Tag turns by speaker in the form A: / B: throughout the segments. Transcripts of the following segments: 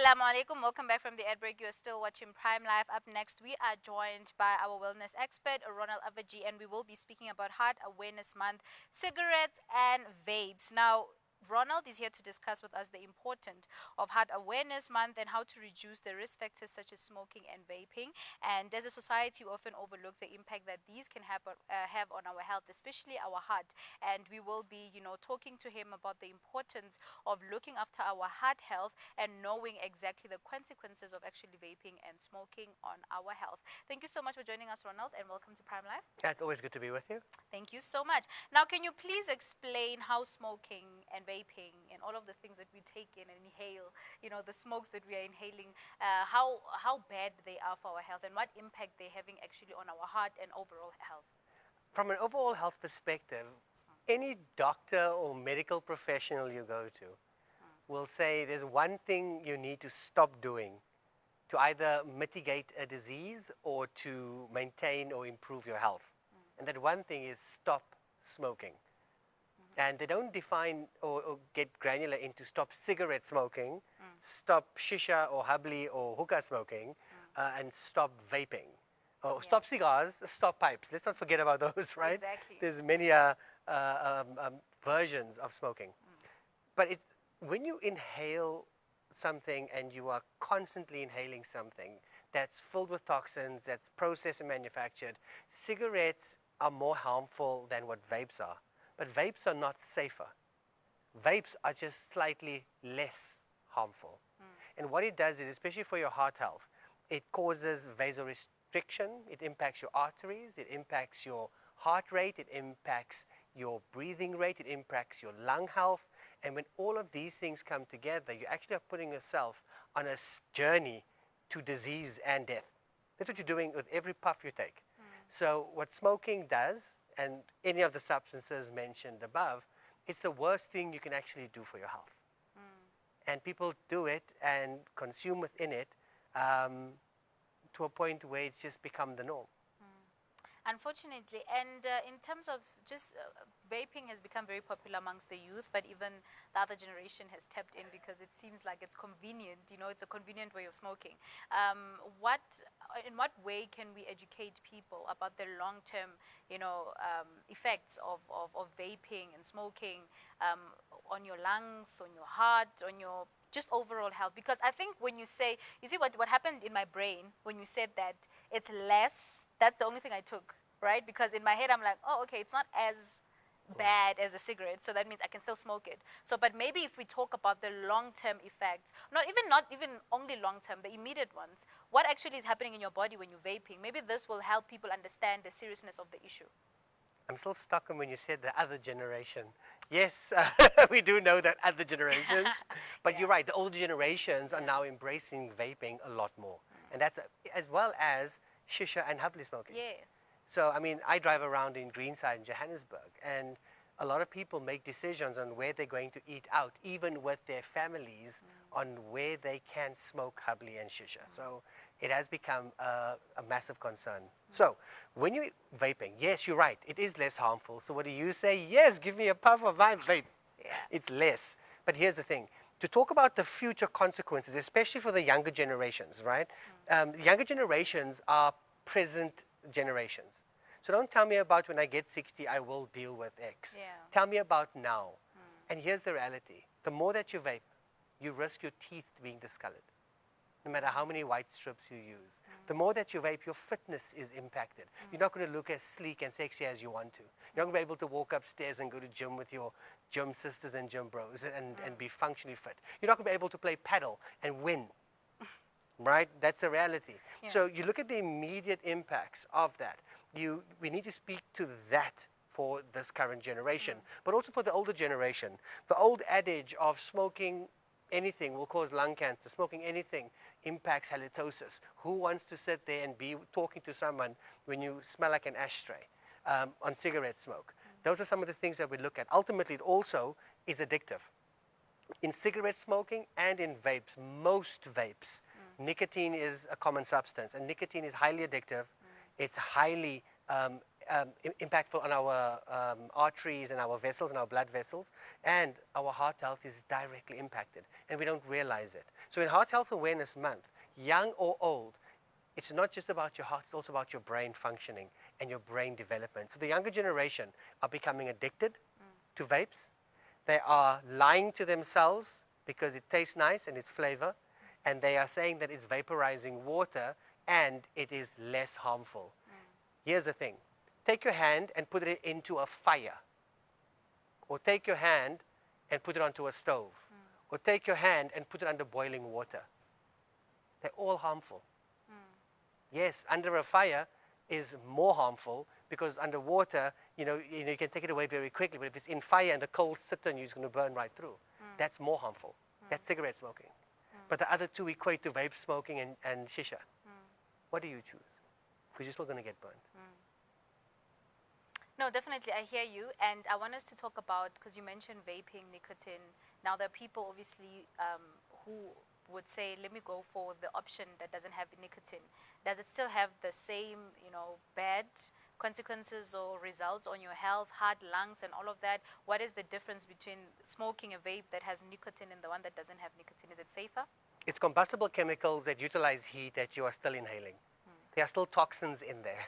A: Assalamu alaikum. Welcome back from the ad break. You are still watching Prime Live. Up next, we are joined by our wellness expert, Ronald Abvajee, and we will be speaking about Heart Awareness Month, cigarettes, and vapes. Now, Ronald is here to discuss with us the importance of Heart Awareness Month and how to reduce the risk factors such as smoking and vaping. And as a society, we often overlook the impact that these can have on our health, especially our heart. And we will be, talking to him about the importance of looking after our heart health and knowing exactly the consequences of actually vaping and smoking on our health. Thank you so much for joining us, Ronald, and welcome to Prime Life.
B: Yeah, it's always good to be with you.
A: Thank you so much. Now, can you please explain how smoking and vaping and all of the things that we take in and inhale, the smokes that we are inhaling, how bad they are for our health and what impact they're having actually on our heart and overall health?
B: From an overall health perspective, any doctor or medical professional you go to will say there's one thing you need to stop doing to either mitigate a disease or to maintain or improve your health. And that one thing is stop smoking. And they don't define or get granular into stop cigarette smoking, stop shisha or habli or hookah smoking, and stop vaping. Oh, stop cigars, stop pipes. Let's not forget about those, right?
A: Exactly.
B: There's many versions of smoking. But when you inhale something and you are constantly inhaling something that's filled with toxins, that's processed and manufactured, cigarettes are more harmful than what vapes are. But vapes are not safer. Vapes are just slightly less harmful. And what it does is, especially for your heart health, it causes vasorestriction, it impacts your arteries, it impacts your heart rate, it impacts your breathing rate, it impacts your lung health. And when all of these things come together, you actually are putting yourself on a journey to disease and death. That's what you're doing with every puff you take. So what smoking does, and any of the substances mentioned above, it's the worst thing you can actually do for your health. And people do it and consume within it to a point where it's just become the norm.
A: Unfortunately, and in terms of just vaping has become very popular amongst the youth, but even the other generation has tapped in because it seems like it's convenient. It's a convenient way of smoking. In what way can we educate people about the long-term, effects of vaping and smoking on your lungs, on your heart, on your just overall health? Because I think when you see what happened in my brain when you said that it's less. That's the only thing I took, right? Because in my head, I'm like, oh, okay, it's not as bad as a cigarette, so that means I can still smoke it. So, but maybe if we talk about the long-term effects, not even only long-term, the immediate ones, what actually is happening in your body when you're vaping? Maybe this will help people understand the seriousness of the issue.
B: I'm still stuck on when you said the other generation. Yes, we do know that other generations, but you're right, the older generations are now embracing vaping a lot more. And that's as well as shisha and habli smoking.
A: Yes.
B: So, I mean, I drive around in Greenside in Johannesburg, and a lot of people make decisions on where they're going to eat out, even with their families, on where they can smoke habli and shisha. So it has become a massive concern. So when you're vaping, yes, you're right, it is less harmful. So what do you say? Yes, give me a puff of my vape.
A: Yeah.
B: It's less. But here's the thing. To talk about the future consequences, especially for the younger generations, right? Younger generations are present generations. So don't tell me about when I get 60, I will deal with X.
A: Yeah.
B: Tell me about now. And here's the reality. The more that you vape, you risk your teeth being discolored, no matter how many white strips you use. The more that you vape, your fitness is impacted. You're not going to look as sleek and sexy as you want to. You're not going to be able to walk upstairs and go to gym with your gym sisters and gym bros and be functionally fit. You're not going to be able to play paddle and win. Right? That's a reality.
A: Yeah.
B: So you look at the immediate impacts of that. We need to speak to that for this current generation, but also for the older generation. The old adage of smoking anything will cause lung cancer, smoking anything impacts halitosis. Who wants to sit there and be talking to someone when you smell like an ashtray on cigarette smoke? Those are some of the things that we look at. Ultimately, it also is addictive. In cigarette smoking and in vapes, most vapes, nicotine is a common substance, and nicotine is highly addictive. It's highly impactful on our arteries and our vessels and our blood vessels, and our heart health is directly impacted, and we don't realize it. So in Heart Health Awareness Month, young or old, it's not just about your heart, it's also about your brain functioning and your brain development. So the younger generation are becoming addicted to vapes. They are lying to themselves because it tastes nice and it's flavor, and they are saying that it's vaporizing water and it is less harmful. Here's the thing. Take your hand and put it into a fire. Or take your hand and put it onto a stove. Or take your hand and put it under boiling water. They're all harmful. Yes, under a fire is more harmful because under water, you can take it away very quickly. But if it's in fire and the coals sit on you, it's going to burn right through. That's more harmful. That's cigarette smoking. But the other two equate to vape smoking and shisha. What do you choose? Because you're still going to get burned.
A: No, definitely, I hear you. And I want us to talk about, because you mentioned vaping, nicotine. Now, there are people, obviously, who would say, let me go for the option that doesn't have nicotine. Does it still have the same, bad consequences or results on your health, heart, lungs, and all of that? What is the difference between smoking a vape that has nicotine and the one that doesn't have nicotine? Is it safer?
B: It's combustible chemicals that utilize heat that you are still inhaling. There are still toxins in there.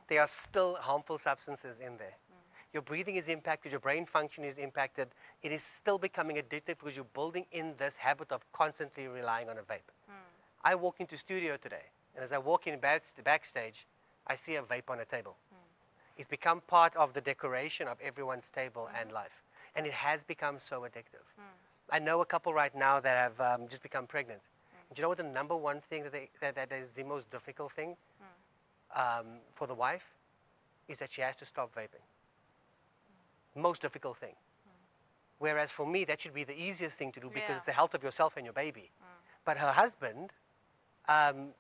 B: There are still harmful substances in there. Your breathing is impacted, your brain function is impacted. It is still becoming addictive because you're building in this habit of constantly relying on a vape. I walk into studio today, and as I walk in backstage, I see a vape on a table. It's become part of the decoration of everyone's table and life. And it has become so addictive. I know a couple right now that have just become pregnant. Do you know what the number one thing that is the most difficult thing for the wife is that she has to stop vaping. Most difficult thing. Whereas for me, that should be the easiest thing to do because it's the health of yourself and your baby. But her husband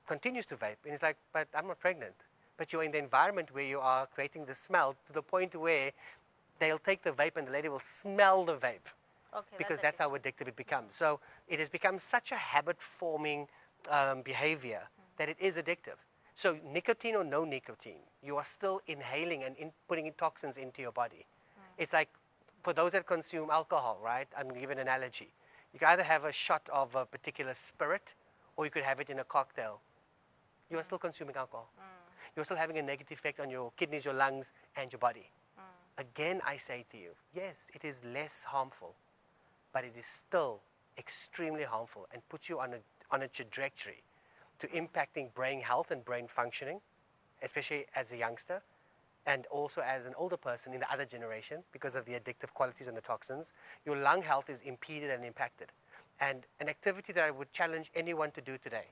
B: continues to vape. And he's like, but I'm not pregnant. But you're in the environment where you are creating the smell to the point where they'll take the vape and the lady will smell the vape.
A: Okay,
B: Because that's how addictive it becomes. So it has become such a habit-forming behavior that it is addictive. So nicotine or no nicotine, you are still inhaling and putting in toxins into your body. It's like for those that consume alcohol, right? I'm going to give an analogy. You can either have a shot of a particular spirit or you could have it in a cocktail. You are still consuming alcohol. You're still having a negative effect on your kidneys, your lungs, and your body. Again, I say to you, yes, it is less harmful, but it is still extremely harmful and puts you on a trajectory to impacting brain health and brain functioning, especially as a youngster, and also as an older person in the other generation because of the addictive qualities and the toxins. Your lung health is impeded and impacted. And an activity that I would challenge anyone to do today,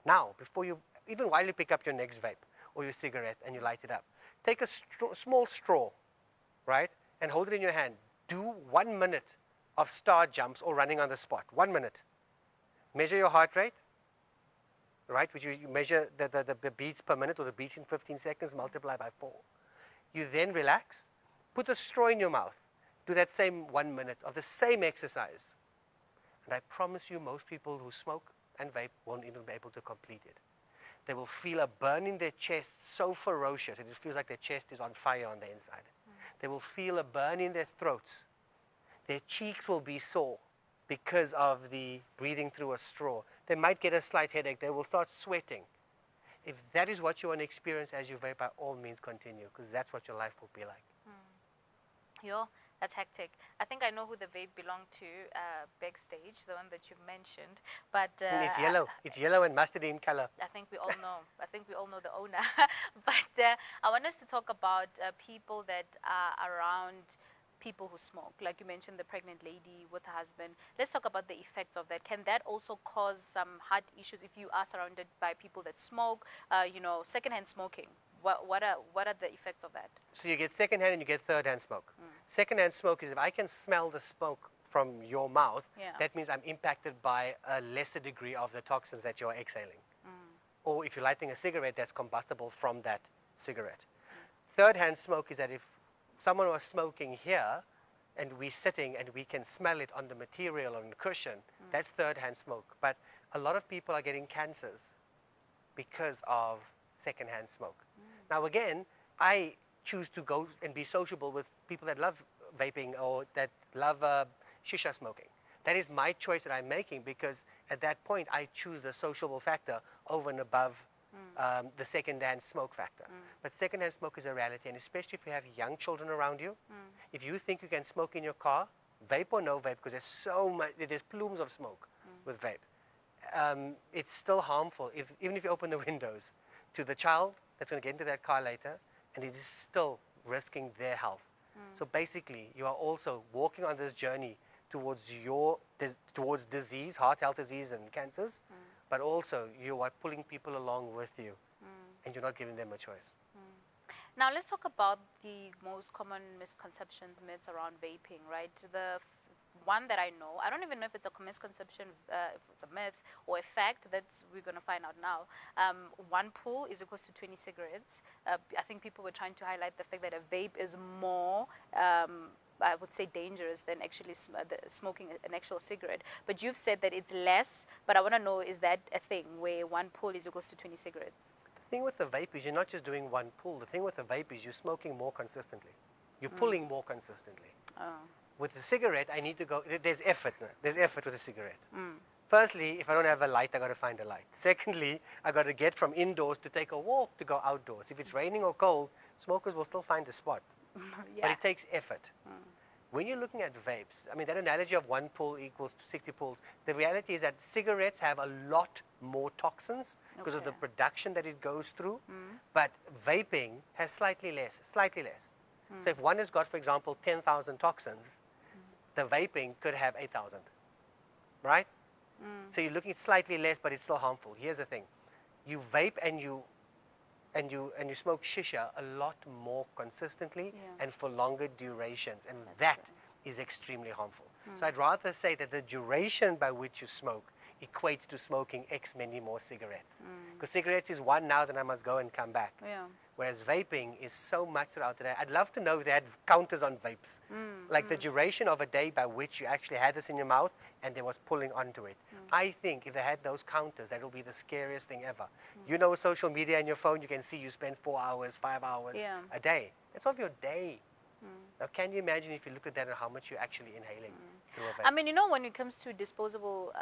B: now, before you, even while you pick up your next vape or your cigarette and you light it up, take a small straw, right, and hold it in your hand. Do 1 minute of star jumps or running on the spot. 1 minute. Measure your heart rate, right, which you measure the beats per minute or the beats in 15 seconds, multiply by 4. You then relax, put a straw in your mouth, do that same 1 minute of the same exercise. And I promise you most people who smoke and vape won't even be able to complete it. They will feel a burn in their chest so ferocious, it feels like their chest is on fire on the inside. They will feel a burn in their throats. Their cheeks will be sore because of the breathing through a straw. They might get a slight headache. They will start sweating. If that is what you want to experience as you vape, by all means continue, because that's what your life will be like.
A: Yo, that's hectic. I think I know who the vape belonged to backstage, the one that you mentioned. But
B: It's yellow. It's yellow and mustard in color.
A: I think we all know. I think we all know the owner. But I want us to talk about people that are around people who smoke. Like you mentioned, the pregnant lady with her husband. Let's talk about the effects of that. Can that also cause some heart issues if you are surrounded by people that smoke? Secondhand smoking. What are the effects of that?
B: So you get secondhand and you get third-hand smoke. Secondhand smoke is if I can smell the smoke from your mouth, that means I'm impacted by a lesser degree of the toxins that you're exhaling. Or if you're lighting a cigarette, that's combustible from that cigarette. Third-hand smoke is that if someone was smoking here and we're sitting and we can smell it on the material, on the cushion, that's third-hand smoke. But a lot of people are getting cancers because of second-hand smoke. Now again, I choose to go and be sociable with people that love vaping or that love shisha smoking. That is my choice that I'm making, because at that point I choose the sociable factor over and above the second-hand smoke factor. But second-hand smoke is a reality, and especially if you have young children around you, if you think you can smoke in your car, vape or no vape, because there's so much, there's plumes of smoke with vape. It's still harmful, even if you open the windows, to the child that's going to get into that car later, and it is still risking their health. So basically, you are also walking on this journey towards towards disease, heart health disease and cancers, but also you are pulling people along with you, and you're not giving them a choice.
A: Now let's talk about the most common misconceptions, myths around vaping, right? One that I know, I don't even know if it's a misconception, if it's a myth or a fact, that's we're going to find out now. One pull is equals to 20 cigarettes. I think people were trying to highlight the fact that a vape is more, I would say, dangerous than actually smoking an actual cigarette. But you've said that it's less, but I want to know, is that a thing where one pull is equals to 20 cigarettes?
B: The thing with the vape is you're not just doing one pull. The thing with the vape is you're smoking more consistently. You're pulling more consistently.
A: Oh.
B: With the cigarette, I need to go, there's effort. There's effort with a cigarette. Firstly, if I don't have a light, I got to find a light. Secondly, I got to get from indoors to take a walk to go outdoors. If it's raining or cold, smokers will still find a spot.
A: Yeah.
B: But it takes effort. When you're looking at vapes, I mean, that analogy of one pull equals 60 pulls, the reality is that cigarettes have a lot more toxins because of the production that it goes through, but vaping has slightly less. So if one has got, for example, 10,000 toxins, the vaping could have 8,000, right? So you're looking at slightly less, but it's still harmful. Here's the thing: you vape and you smoke shisha a lot more consistently and for longer durations, and that is extremely harmful. So I'd rather say that the duration by which you smoke equates to smoking X many more cigarettes. Because cigarettes is one now, then I must go and come back.
A: Yeah.
B: Whereas vaping is so much throughout the day. I'd love to know if they had counters on vapes. Like the duration of a day by which you actually had this in your mouth and there was pulling onto it. I think if they had those counters, that would be the scariest thing ever. You know, with social media and your phone, you can see you spend 4 hours, 5 hours a day. That's of your day. Now, can you imagine if you look at that and how much you're actually inhaling through a vape?
A: I mean, you know, when it comes to disposable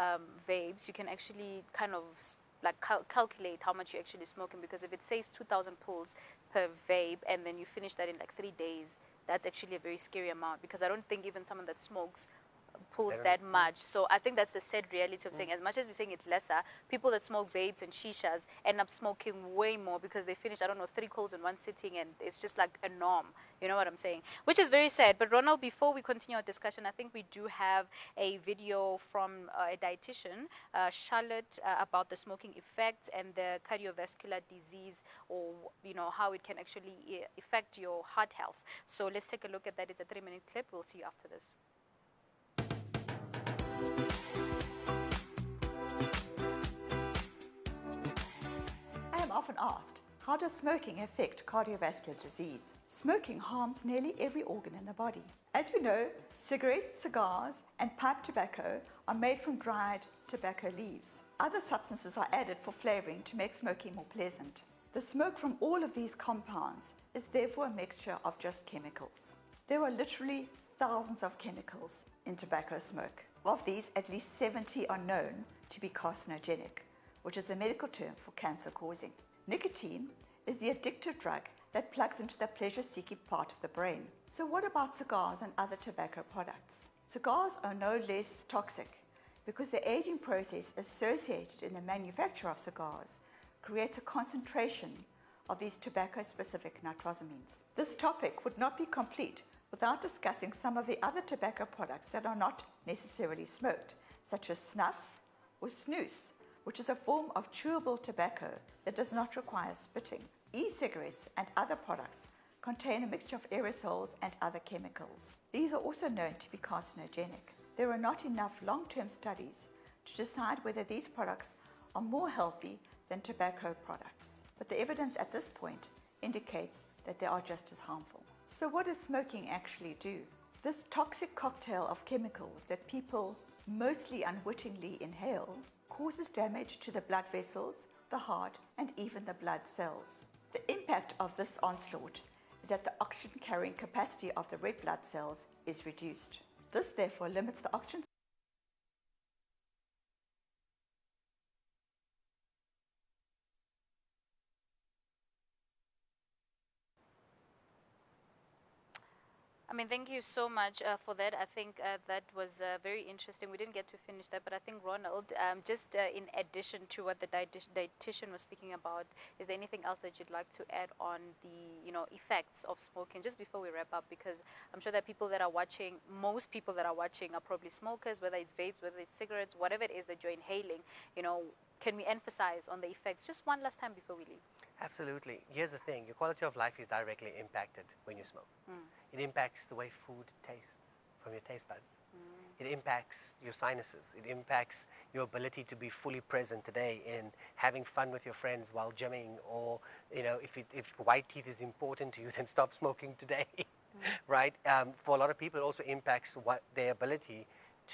A: vapes, you can actually kind of like calculate how much you're actually smoking, because if it says 2,000 pulls per vape and then you finish that in like 3 days, that's actually a very scary amount, because I don't think even someone that smokes pulls that much. So I think that's the sad reality of saying, as much as we're saying it's lesser, people that smoke vapes and shishas end up smoking way more because they finish, I don't know, 3 calls in one sitting, and it's just like a norm. You know what I'm saying? Which is very sad. But Ronald, before we continue our discussion, I think we do have a video from a dietitian, Charlotte, about the smoking effects and the cardiovascular disease, or, you know, how it can actually affect your heart health. So let's take a look at that. It's a 3-minute clip. We'll see you after this.
C: I am often asked, how does smoking affect cardiovascular disease? Smoking harms nearly every organ in the body. As we know, cigarettes, cigars, and pipe tobacco are made from dried tobacco leaves. Other substances are added for flavoring to make smoking more pleasant. The smoke from all of these compounds is therefore a mixture of just chemicals. There are literally thousands of chemicals in tobacco smoke. Of these, at least 70 are known to be carcinogenic, which is a medical term for cancer causing. Nicotine is the addictive drug that plugs into the pleasure-seeking part of the brain. So what about cigars and other tobacco products? Cigars are no less toxic because the aging process associated in the manufacture of cigars creates a concentration of these tobacco-specific nitrosamines. This topic would not be complete without discussing some of the other tobacco products that are not necessarily smoked, such as snuff or snus, which is a form of chewable tobacco that does not require spitting. E-cigarettes and other products contain a mixture of aerosols and other chemicals. These are also known to be carcinogenic. There are not enough long-term studies to decide whether these products are more healthy than tobacco products, but the evidence at this point indicates that they are just as harmful. So what does smoking actually do? This toxic cocktail of chemicals that people mostly unwittingly inhale causes damage to the blood vessels, the heart, and even the blood cells. The impact of this onslaught is that the oxygen carrying capacity of the red blood cells is reduced. This therefore limits the oxygen
A: I mean, thank you so much for that. I think that was very interesting. We didn't get to finish that, but I think Ronald, just in addition to what the dietitian was speaking about, is there anything else that you'd like to add on the, effects of smoking, just before we wrap up? Because I'm sure that people that are watching, most people that are watching are probably smokers, whether it's vapes, whether it's cigarettes, whatever it is that you're inhaling. Can we emphasize on the effects just one last time before we leave?
B: Absolutely. Here's the thing. Your quality of life is directly impacted when you smoke. It impacts the way food tastes from your taste buds. It impacts your sinuses. It impacts your ability to be fully present today in having fun with your friends while gymming, or, if white teeth is important to you, then stop smoking today, right? For a lot of people, it also impacts their ability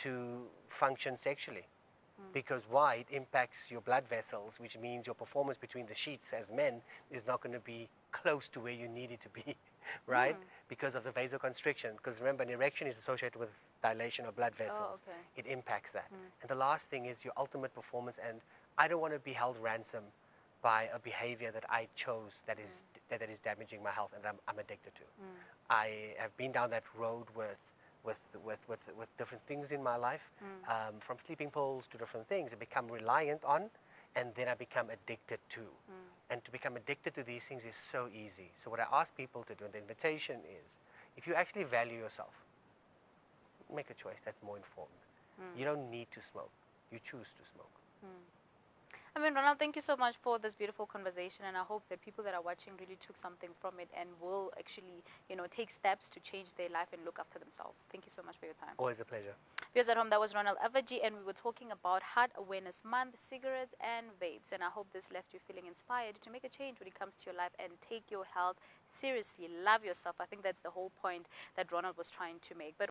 B: to function sexually. Because why? It impacts your blood vessels, which means your performance between the sheets as men is not going to be close to where you need it to be, right? Because of the vasoconstriction. Because remember, an erection is associated with dilation of blood vessels.
A: Okay.
B: It impacts that. And the last thing is your ultimate performance. And I don't want to be held ransom by a behavior that I chose that is damaging my health and that I'm addicted to. I have been down that road with different things in my life, from sleeping pills to different things. I become reliant on, and then I become addicted to. And to become addicted to these things is so easy. So what I ask people to do, and the invitation is, if you actually value yourself, make a choice that's more informed. You don't need to smoke. You choose to smoke.
A: I mean, Ronald, thank you so much for this beautiful conversation, and I hope that people that are watching really took something from it and will actually, take steps to change their life and look after themselves. Thank you so much for your time.
B: Always a pleasure.
A: Viewers at home, that was Ronald Abvajee, and we were talking about Heart Awareness Month, cigarettes and vapes, and I hope this left you feeling inspired to make a change when it comes to your life and take your health seriously. Love yourself. I think that's the whole point that Ronald was trying to make. But